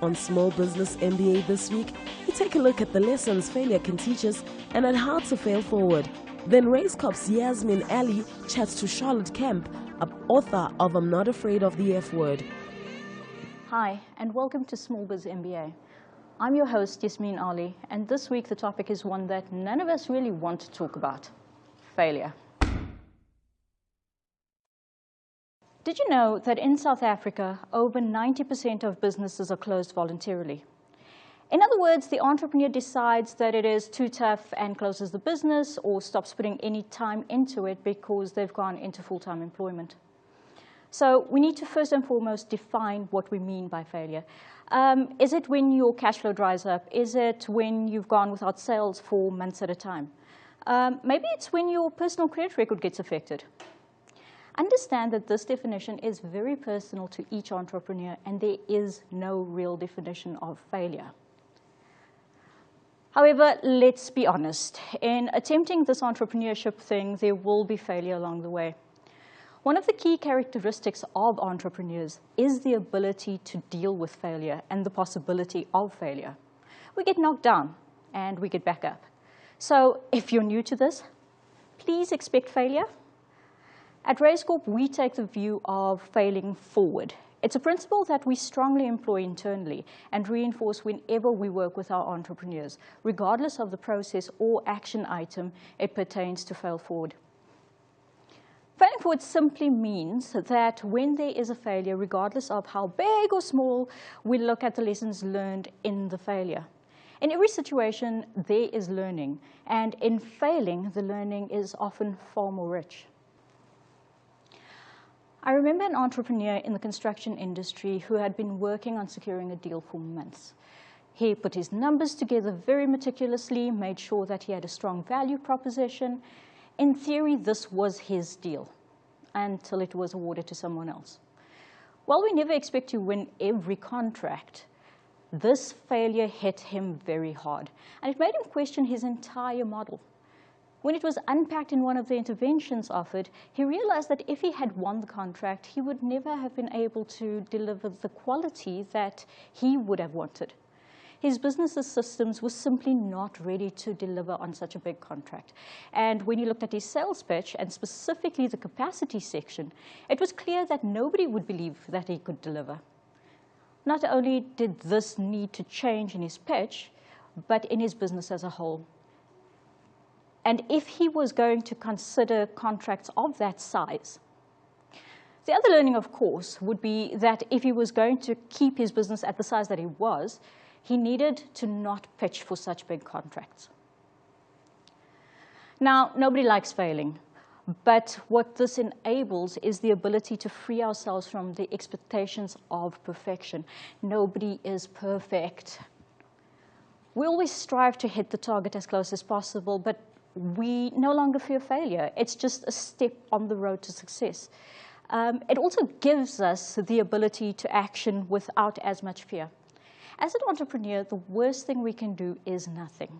On Small Business MBA this week, we take a look at the lessons failure can teach us and at how to fail forward. Then Raiscorp's Yasmeen Alli chats to Kemp, author of I'm Not Afraid of the F Word. Hi, and welcome to Small Biz MBA. I'm your host, Yasmeen Alli, and this week the topic is one that none of us really want to talk about: failure. Did you know that in South Africa, over 90% of businesses are closed voluntarily? In other words, the entrepreneur decides that it is too tough and closes the business or stops putting any time into it because they've gone into full-time employment. So we need to first and foremost define what we mean by failure. Is it when your cash flow dries up? Is it when you've gone without sales for months at a time? Maybe it's when your personal credit record gets affected. Understand that this definition is very personal to each entrepreneur, and there is no real definition of failure. However, let's be honest. In attempting this entrepreneurship thing, there will be failure along the way. One of the key characteristics of entrepreneurs is the ability to deal with failure and the possibility of failure. We get knocked down, and we get back up. So if you're new to this, please expect failure. At Raiscorp, we take the view of failing forward. It's a principle that we strongly employ internally and reinforce whenever we work with our entrepreneurs, regardless of the process or action item it pertains to fail forward. Failing forward simply means that when there is a failure, regardless of how big or small, we look at the lessons learned in the failure. In every situation, there is learning, and in failing, the learning is often far more rich. I remember an entrepreneur in the construction industry who had been working on securing a deal for months. He put his numbers together very meticulously, made sure that he had a strong value proposition. In theory, this was his deal until it was awarded to someone else. While we never expect to win every contract, this failure hit him very hard, and it made him question his entire model. When it was unpacked in one of the interventions offered, he realized that if he had won the contract, he would never have been able to deliver the quality that he would have wanted. His business's systems were simply not ready to deliver on such a big contract. And when he looked at his sales pitch, and specifically the capacity section, it was clear that nobody would believe that he could deliver. Not only did this need to change in his pitch, but in his business as a whole. And if he was going to consider contracts of that size, the other learning, of course, would be that if he was going to keep his business at the size that he was, he needed to not pitch for such big contracts. Now, nobody likes failing, but what this enables is the ability to free ourselves from the expectations of perfection. Nobody is perfect. We always strive to hit the target as close as possible, but we no longer fear failure. It's just a step on the road to success. It also gives us the ability to action without as much fear. As an entrepreneur, the worst thing we can do is nothing.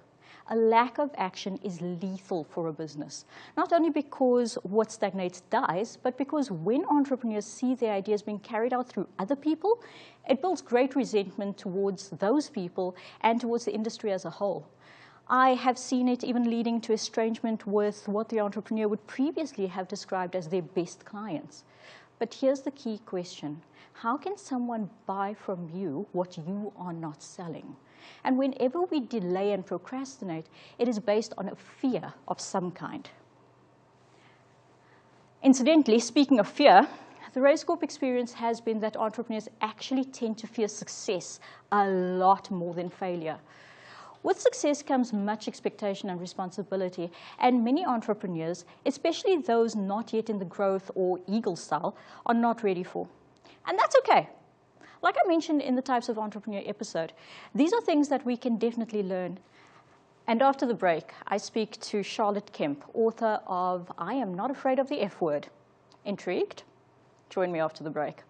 A lack of action is lethal for a business, not only because what stagnates dies, but because when entrepreneurs see their ideas being carried out through other people, it builds great resentment towards those people and towards the industry as a whole. I have seen it even leading to estrangement with what the entrepreneur would previously have described as their best clients. But here's the key question. How can someone buy from you what you are not selling? And whenever we delay and procrastinate, it is based on a fear of some kind. Incidentally, speaking of fear, the Raiscorp experience has been that entrepreneurs actually tend to fear success a lot more than failure. With success comes much expectation and responsibility, and many entrepreneurs, especially those not yet in the growth or eagle style, are not ready for. And that's okay. Like I mentioned in the Types of Entrepreneur episode, these are things that we can definitely learn. And after the break, I speak to Kemp, author of I Am Not Afraid of the F Word. Intrigued? Join me after the break.